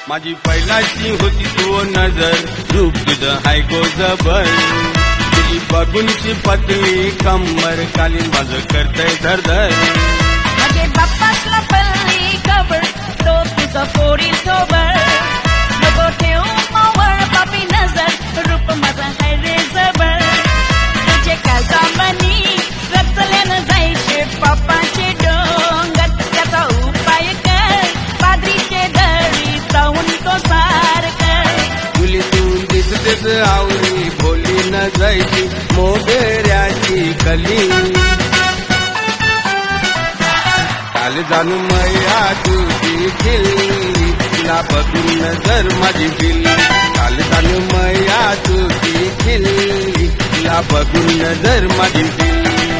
माझी पहिलाची होती तो नजर, रूप तुझं हाय गो जबर. तुझी बघूनची पतली कंबर, कालीन माझं करतय धरधर. माझे बाप्पासला पल्ली कबर, तो तुझं पोरी सोबर. नको ठेवू मावळ पापी नजर, रूप माझं हाय रे जबर. तुझे काळजामनी रचल्यानं जायचे पापाचे डोंगर, त्याचा उपाय कर पादरीचे दरी जाऊन तो सार कर. तुलीतून दिसतेच आवरी, भोली न जायची मोगऱ्याची कली. काल जाणू मैया तुझी खिल्ली, तिला बघून नजर माझी भिल्ली. काल जाणू मैया तुझी खिल्ली, तिला बघून नजर माझी भिल्ली.